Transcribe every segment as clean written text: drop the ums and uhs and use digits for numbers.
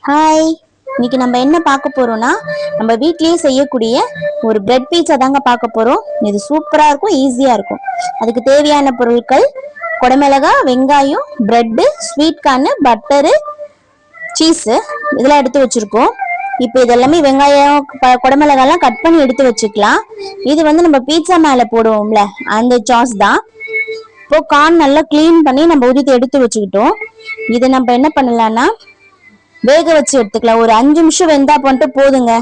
Hi, இன்னைக்கு நம்ம என்ன பார்க்க போறோம்னா நம்ம வீட்லயே செய்யக்கூடிய ஒரு பிரெட் பீட்சா தாங்க பார்க்க போறோம். இது சூப்பரா இருக்கும், ஈஸியா இருக்கும். அதுக்கு தேவையான பொருட்கள் குடமிளகாய், வெங்காயம், bread, sweet corn, butter, cheese இதெல்லாம் எடுத்து வச்சிருக்கோம். இப்போ இதெல்லாமே வெங்காயம், குடமிளகாய்லாம் கட் பண்ணி எடுத்து வச்சுக்கலாம். இது வந்து நம்ம பீட்சா மேல போடுவோம்ல அந்த சாஸ் தான். இப்போ கார்ன் நல்லா கிளீன் பண்ணி நம்ம உரித்து எடுத்து வச்சுக்கிட்டோம். இதை நம்ம என்ன பண்ணலாம்னா வேக வச்சு எடுத்துக்கலாம். ஒரு 5 நிமிஷம் வெந்தா பண்ணிட்டு போதுங்க,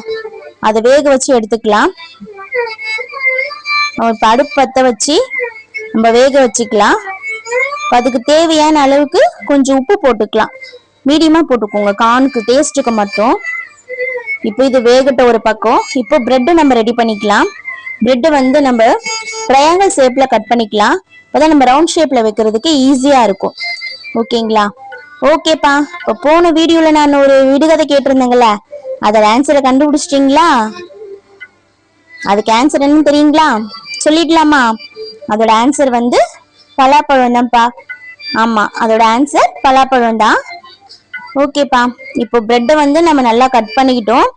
அதை வேக வச்சு எடுத்துக்கலாம். இப்ப அடுப்பு பத்த வச்சு நம்ம வேக வச்சுக்கலாம். அதுக்கு தேவையான அளவுக்கு கொஞ்சம் உப்பு போட்டுக்கலாம். மீடியமா போட்டுக்கோங்க, கார்னுக்கு டேஸ்ட்டுக்கு மட்டும். இப்போ இது வேகட்ட ஒரு பக்கம். இப்போ பிரெட் நம்ம ரெடி பண்ணிக்கலாம். பிரெட் வந்து நம்ம ட்ரையாங்கிள் ஷேப்ல கட் பண்ணிக்கலாம். அப்பதான் நம்ம ரவுண்ட் ஷேப்ல வைக்கிறதுக்கு ஈஸியா இருக்கும். ஓகேங்களா? ஓகேப்பா. இப்போ போன வீடியோல நான் ஒரு விடுகதை கேட்டிருந்தேங்கல்ல, அதோட ஆன்சரை கண்டுபிடிச்சிட்டீங்களா? அதுக்கு ஆன்சர் என்னன்னு தெரியுங்களா? சொல்லிடலாமா? அதோட ஆன்சர் வந்து பலாப்பழம் தான்ப்பா. ஆமா, அதோட ஆன்சர் பலாப்பழம் தான். ஓகேப்பா. இப்போ பிரெட்டை வந்து நம்ம நல்லா கட் பண்ணிக்கிட்டோம்.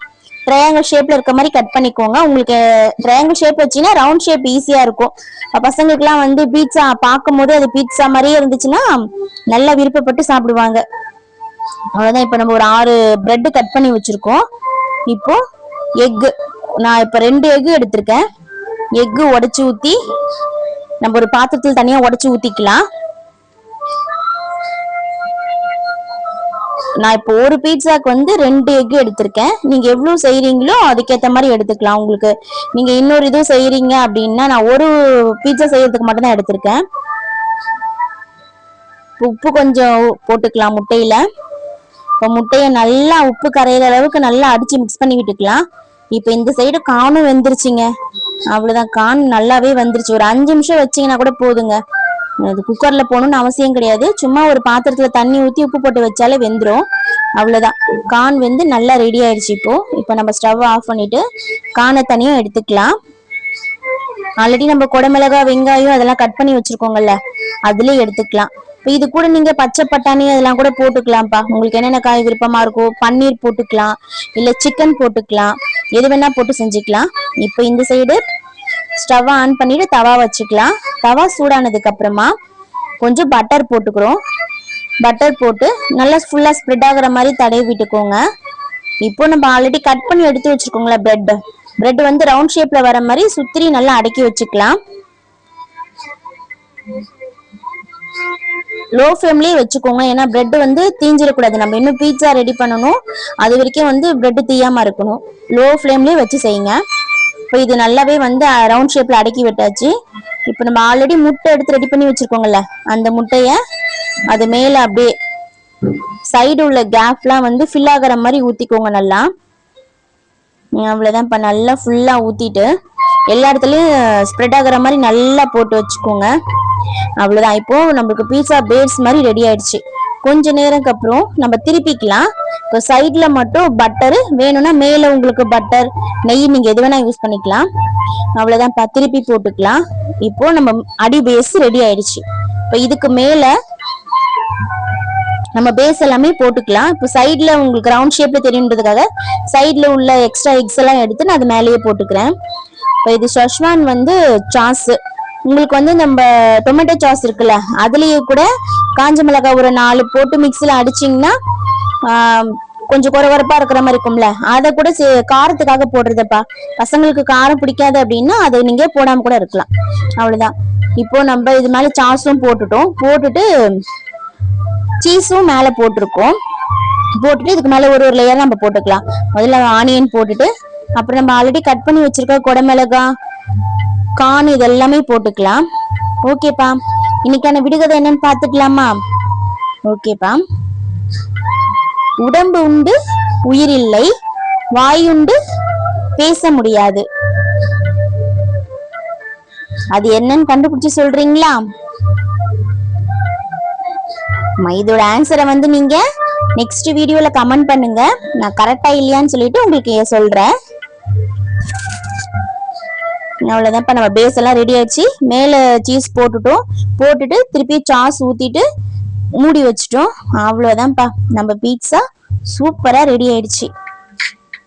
ட்ரையாங்கிள் ஷேப்ல இருக்க மாதிரி கட் பண்ணிக்கோங்க. உங்களுக்கு ட்ரையாங்கிள் ஷேப் வச்சீங்கன்னா ரவுண்ட் ஷேப் ஈஸியா இருக்கும். பசங்களுக்குலாம் வந்து பீட்சா பார்க்கும் போது அது பீட்சா மாதிரியே இருந்துச்சுன்னா நல்லா விருப்பப்பட்டு சாப்பிடுவாங்க. அவ்வளவுதான். இப்போ நம்ம ஒரு 6 பிரெட் கட் பண்ணி வச்சிருக்கோம். இப்போ எக்கு, நான் இப்போ 2 எக்கு எடுத்திருக்கேன். எக்கு உடைச்சு ஊத்தி நம்ம ஒரு பாத்திரத்தில் தனியா உடைச்சு ஊத்திக்கலாம். நான் இப்போ ஒரு பீட்சாக்கு வந்து 2 எக் எடுத்திருக்கேன். நீங்க எவ்வளவு செய்யறீங்களோ அதுக்கேற்ற மாதிரி எடுத்துக்கலாம். உங்களுக்கு நீங்க இன்னொரு இதுவும் செய்யறீங்க அப்படின்னா, நான் ஒரு பீட்சா செய்யறதுக்கு மட்டும் தான் எடுத்திருக்கேன். உப்பு கொஞ்சம் போட்டுக்கலாம் முட்டையில. இப்போ முட்டையை நல்லா உப்பு கரையிற அளவுக்கு நல்லா அடிச்சு மிக்ஸ் பண்ணி விட்டுக்கலாம். இப்போ இந்த சைடு கார்னும் வெந்துருச்சுங்க. அவ்வளவுதான், கார்ன் நல்லாவே வந்துருச்சு. ஒரு 5 நிமிஷம் வச்சீங்கன்னா கூட போதுங்க. அது குக்கர்ல போகணும்னு அவசியம் கிடையாது. சும்மா ஒரு பாத்திரத்துல தண்ணி ஊத்தி உப்பு போட்டு வச்சாலே வெந்துடும். அவ்வளவுதான், கார்ன் வெந்து நல்லா ரெடி ஆயிடுச்சு. இப்போ நம்ம ஸ்டவ் ஆஃப் பண்ணிட்டு கார்னை தனியும் எடுத்துக்கலாம். ஆல்ரெடி நம்ம குடமிளகாய், வெங்காயம் அதெல்லாம் கட் பண்ணி வச்சிருக்கோங்கல்ல, அதுலயே எடுத்துக்கலாம். இப்போ இது கூட நீங்க பச்சை பட்டாணி அதெல்லாம் கூட போட்டுக்கலாம்ப்பா. உங்களுக்கு என்னென்ன காய் விருப்பமா இருக்கோ, பன்னீர் போட்டுக்கலாம், இல்ல சிக்கன் போட்டுக்கலாம், எது வேணா போட்டு செஞ்சுக்கலாம். இப்போ இந்த சைடு ஸ்டவ் ஆன் பண்ணிட்டு தவா வச்சுக்கலாம். தவா சூடானதுக்கு அப்புறமா கொஞ்சம் பட்டர் போட்டுக்கிறோம். பட்டர் போட்டு நல்லா ஃபுல்லா ஸ்ப்ரெட் ஆகுற மாதிரி தடவி விட்டுக்கோங்க. இப்போ நம்ம ஆல்ரெடி கட் பண்ணி எடுத்து வச்சிருக்கோங்களா பிரெட் வந்து ரவுண்ட் ஷேப்ல வர மாதிரி சுத்தி நல்லா அடக்கி வச்சுக்கலாம். லோ ஃப்ளேம்லயே வச்சுக்கோங்க, ஏன்னா பிரெட் வந்து தீஞ்சிடக்கூடாது. நம்ம இன்னும் பீட்சா ரெடி பண்ணணும், அது வரைக்கும் வந்து பிரெட் தீயாம இருக்கணும். லோ ஃப்ளேம்லயே வச்சு செய்யுங்க. இப்போ இது நல்லாவே வந்து ரவுண்ட் ஷேப்ல அடக்கி விட்டாச்சு. இப்போ நம்ம ஆல்ரெடி முட்டை எடுத்து ரெடி பண்ணி வச்சிருக்கோங்கல்ல, அந்த முட்டைய அது மேல அப்படியே சைடு உள்ள கேப்லாம் வந்து ஃபில் ஆகிற மாதிரி ஊத்திக்கோங்க நல்லா. அவ்வளவுதான். இப்போ நல்லா ஃபுல்லா ஊத்திட்டு எல்லா இடத்துலயும் ஸ்ப்ரெட் ஆகுற மாதிரி நல்லா போட்டு வச்சுக்கோங்க. அவ்வளவுதான். இப்போ நம்மளுக்கு பீட்சா பேஸ் மாதிரி ரெடி ஆயிடுச்சு. கொஞ்ச நேரத்துக்கு அப்புறம் நம்ம திருப்பிக்கலாம். இப்போ சைட்ல மட்டும் பட்டர் வேணும்னா மேல உங்களுக்கு பட்டர், நெய் நீங்க எது வேணா யூஸ் பண்ணிக்கலாம். அவ்வளவுதான், திருப்பி போட்டுக்கலாம். இப்போ நம்ம அடி பேஸ் ரெடி ஆயிடுச்சு. இப்போ இதுக்கு மேல நம்ம பேஸ் எல்லாமே போட்டுக்கலாம். இப்போ சைட்ல உங்களுக்கு ரவுண்ட் ஷேப்ல தெரியுன்றதுக்காக சைட்ல உள்ள எக்ஸ்ட்ரா எக்ஸ் எல்லாம் எடுத்து நான் அது மேலேயே போட்டுக்கிறேன். இப்போ இது ஷெஸ்வான் வந்து சாஸ். உங்களுக்கு வந்து நம்ம டொமேட்டோ சாஸ் இருக்குல்ல, அதுலயே கூட காஞ்ச மிளகாய் ஒரு 4 போட்டு மிக்சில அடிச்சிங்கன்னா கொஞ்சம் குறகுறப்பா இருக்கிற மாதிரி இருக்கும்ல, அதை கூட காரத்துக்காக போடுறதப்பா. பசங்களுக்கு காரம் பிடிக்காது அப்படின்னா அதை நீங்க போடாம கூட இருக்கலாம். அவ்வளவுதான். இப்போ நம்ம இது மேல சாஸும் போட்டுட்டு சீஸும் மேல போட்டிருக்கோம். போட்டுட்டு இதுக்கு மேல ஒரு லேயர் நம்ம போட்டுக்கலாம். முதல்ல ஆனியன் போட்டுட்டு அப்புறம் நம்ம ஆல்ரெடி கட் பண்ணி வச்சிருக்க குடமிளகாய், கார்ன் இதெல்லாமே போட்டுக்கலாம். ஓகேப்பா. இன்னைக்கான விடுகதை என்னன்னு பாத்துக்கலாமா? ஓகேப்பா. உடம்பு உண்டு உயிர் இல்லை, வாயுண்டு பேச முடியாது, அது என்னன்னு கண்டுபிடிச்சு சொல்றீங்களா? இதோட ஆன்சரை வந்து நீங்க நெக்ஸ்ட் வீடியோல கமெண்ட் பண்ணுங்க. நான் கரெக்டா இல்லையான்னு சொல்லிட்டு உங்களுக்கு சொல்றேன். அவ்வளவுதான். இப்ப நம்ம பேஸ் எல்லாம் ரெடி ஆயிடுச்சு. மேல சீஸ் போட்டுட்டு திருப்பி சாஸ் ஊத்திட்டு மூடி வச்சிட்டோம். அவ்வளவுதான்ப்பா, நம்ம பீட்சா சூப்பரா ரெடி ஆயிடுச்சு.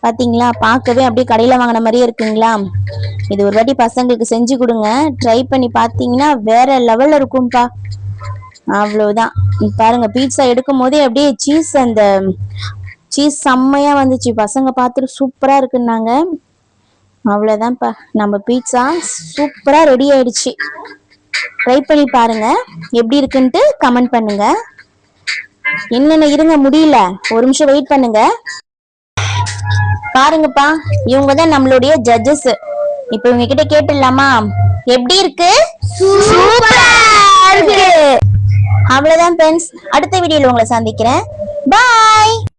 பாத்தீங்களா, பார்க்கவே அப்படியே கடையில வாங்கின மாதிரியே இருக்குங்களா? இது ஒரு வாட்டி பசங்களுக்கு செஞ்சு கொடுங்க, ட்ரை பண்ணி பார்த்தீங்கன்னா வேற லெவல்ல இருக்கும்பா. அவ்வளவுதான். பாருங்க, பீட்சா எடுக்கும் போதே அப்படியே அந்த சீஸ் செம்மையா வந்துச்சு. பசங்க பார்த்துட்டு சூப்பரா இருக்குன்னாங்க. அவ்வளவுதான்ப்பா, நம்ம பீட்சா சூப்பரா ரெடி ஆயிடுச்சு. ட்ரை பண்ணி பாருங்க, எப்படி இருக்குன்ட்டு கமெண்ட் பண்ணுங்க. என்னென்ன இருங்க, முடியல, ஒரு நிமிஷம் வெயிட் பண்ணுங்க. பாருங்கப்பா, இவங்கதான் நம்மளுடைய ஜட்ஜஸ். இப்ப இவங்க கிட்ட கேட்டுடலாமா, எப்படி இருக்கு? சூப்பரா இருக்கு. அவ்வளவுதான் ஃப்ரெண்ட்ஸ், அடுத்த வீடியோல உங்களை சந்திக்கிறேன். பாய்.